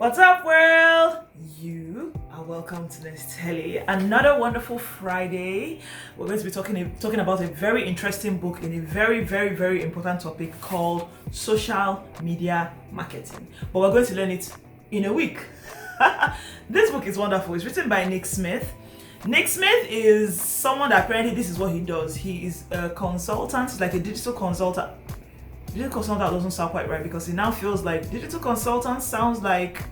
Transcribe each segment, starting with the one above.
What's up, world? You are welcome to Neztelly. Another wonderful Friday. We're going to be talking about a very interesting book in a very important topic called social media marketing. But we're going to learn it in a week. This book is wonderful. It's written by Nick Smith. Nick Smith is someone that apparently this is what he does. He is a consultant, he's like a digital consultant. Digital consultant doesn't sound quite right because it now feels like digital consultant sounds like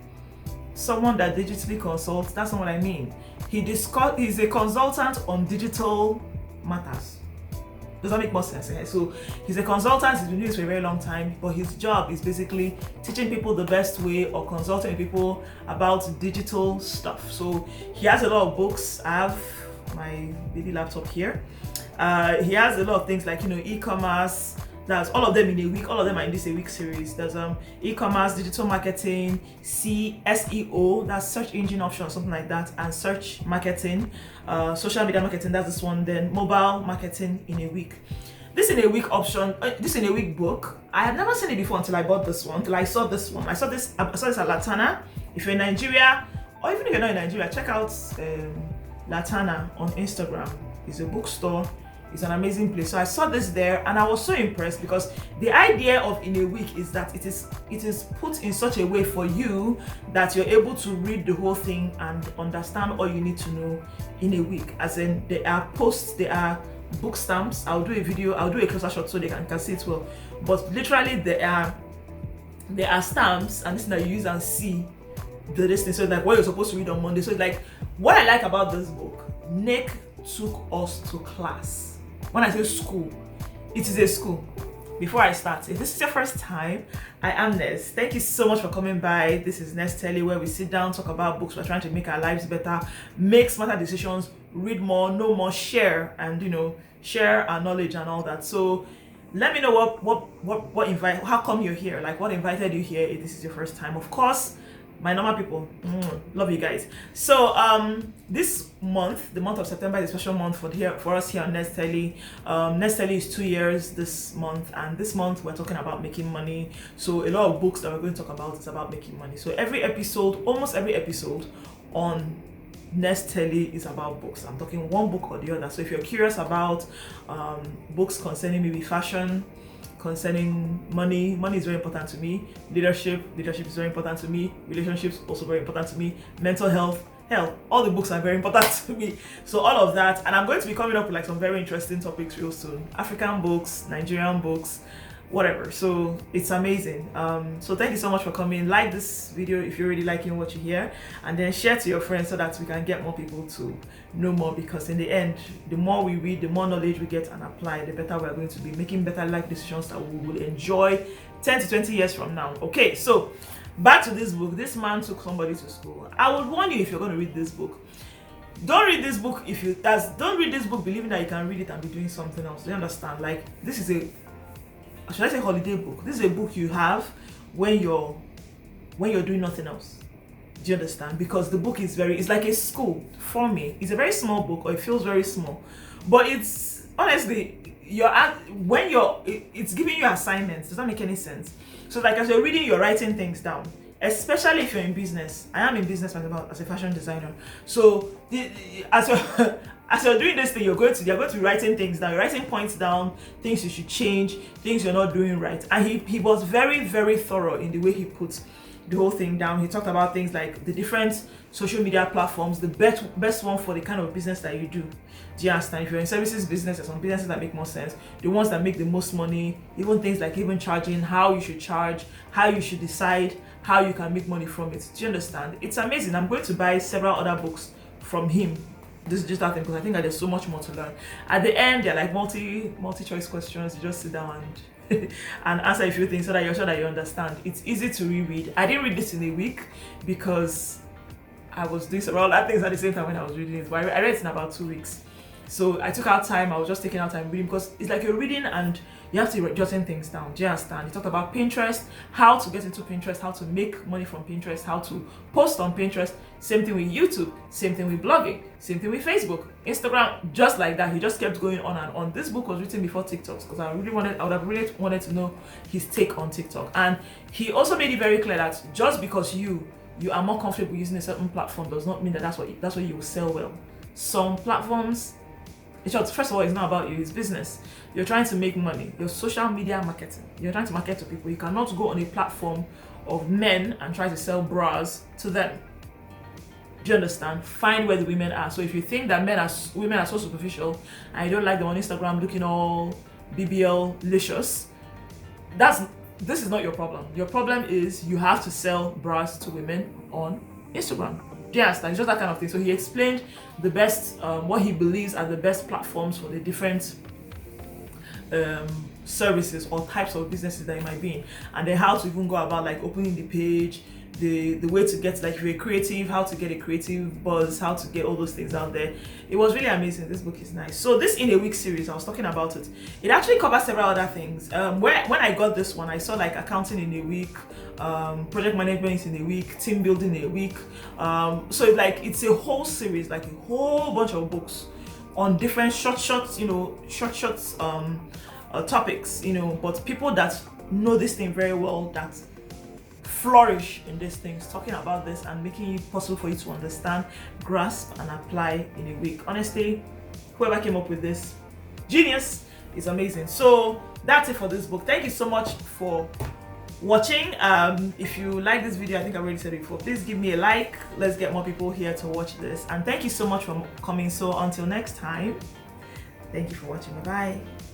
someone that digitally consults. That's not what I mean. He's a consultant on digital matters. Does that make more sense? Okay? So he's a consultant, he's been doing this for a very long time, but his job is basically teaching people the best way or consulting people about digital stuff. So he has a lot of books. I have my baby laptop here. He has a lot of things like, e-commerce. That's all of them in a week. All of them are in this a week series. There's e-commerce, digital marketing, SEO, that's search engine option, something like that, and search marketing, social media marketing, that's this one. Then mobile marketing in a week. This in a week option, this in a week book. I had never seen it before until I bought this one. Until I saw this one. I saw this at Latana. If you're in Nigeria, or even if you're not in Nigeria, check out Latana on Instagram. It's a bookstore. It's an amazing place. So I saw this there and I was so impressed because the idea of in a week is that it is put in such a way for you that you're able to read the whole thing and understand all you need to know in a week. As in, there are posts, there are book stamps. I'll do a video, I'll do a closer shot so they can see it well. But literally there are stamps and this thing that you use and see the distance. So like what you're supposed to read on Monday. So it's like what I like about this book, Nick took us to class. When I say school, it is a school. Before I start, if this is your first time, I am Nez. Thank you so much for coming by. This is Neztelly, where we sit down, talk about books. We're trying to make our lives better, make smarter decisions, read more, know more, share, and share our knowledge and all that. So let me know how come you're here? Like what invited you here if this is your first time? Of course, my normal people, love you guys. So this month, the month of September, is a special month for us here on Neztelly. Neztelly is 2 years this month, and this month we're talking about making money. So a lot of books that we're going to talk about is about making money. So almost every episode on Neztelly is about books. I'm talking one book or the other. So if you're curious about books concerning maybe fashion, concerning money is very important to me. Leadership is very important to me. Relationships also very important to me. Mental health, all the books are very important to me. So all of that, and I'm going to be coming up with like some very interesting topics real soon. African books, Nigerian books, whatever. So it's amazing. So thank you so much for coming. Like this video if you're really liking what you hear, and then share to your friends so that we can get more people to know more, because in the end, the more we read, the more knowledge we get and apply, the better we're going to be making better life decisions that we will enjoy 10 to 20 years from now. Okay, so back to this book. This man took somebody to school. I would warn you, if you're going to read this book, don't read this book believing that you can read it and be doing something else. Do you understand? Like, this is should I say holiday book? This is a book you have when you're doing nothing else. Do you understand? Because the book is it's like a school for me. It's a very small book, or it feels very small, but it's honestly it's giving you assignments. Does that make any sense? So like as you're reading, you're writing things down. Especially if you're in business. I am in business as a fashion designer. So as you're doing this thing, you're going to be writing things down. You're writing points down, things you should change, things you're not doing right. And he was very thorough in the way he puts the whole thing down. He talked about things like the different social media platforms, the best one for the kind of business that you do. Do you understand? If you're in services business, there's some businesses that make more sense. The ones that make the most money, even things like charging, how you should charge, how you should decide how you can make money from it. Do you understand? It's amazing. I'm going to buy several other books from him. This is just that thing, because I think that there's so much more to learn. At the end, they're like multi-choice questions. You just sit down and answer a few things so that you're sure that you understand. It's easy to reread. I didn't read this in a week because I was doing several other things at the same time when I was reading it. But I read it in about 2 weeks. So I took out time. I was just taking out time reading, because it's like you're reading and you have to jotting things down. Do you understand? He talked about Pinterest, how to get into Pinterest, how to make money from Pinterest, how to post on Pinterest. Same thing with YouTube, same thing with blogging, same thing with Facebook, Instagram, just like that. He just kept going on and on. This book was written before TikTok, because I would have really wanted to know his take on TikTok. And he also made it very clear that just because you you are more comfortable using a certain platform does not mean that that's what you will sell well. Some platforms, first of all, it's not about you, it's business. You're trying to make money. Your social media marketing. You're trying to market to people. You cannot go on a platform of men and try to sell bras to them. Do you understand? Find where the women are. So if you think that women are so superficial and you don't like them on Instagram looking all BBL-licious, this is not your problem. Your problem is you have to sell bras to women on Instagram. Yes, it's just that kind of thing. So he explained the best, what he believes are the best platforms for the different services or types of businesses that you might be in, and then how to even go about like opening the page, the way to get, like, if you're creative, how to get a creative buzz, how to get all those things out there. It was really amazing. This book is nice. So this In a Week series, I was talking about it. It actually covers several other things. When I got this one, I saw like accounting in a week, project management in a week, team building in a week. So it's a whole series, like a whole bunch of books on different short topics, but people that know this thing very well, that flourish in these things, talking about this and making it possible for you to understand, grasp, and apply in a week. Honestly, whoever came up with this, genius. Is amazing. So that's it for this book. Thank you so much for watching. If you like this video, I think I already said it before, please give me a like. Let's get more people here to watch this, and thank you so much for coming. So until next time, thank you for watching. Bye bye.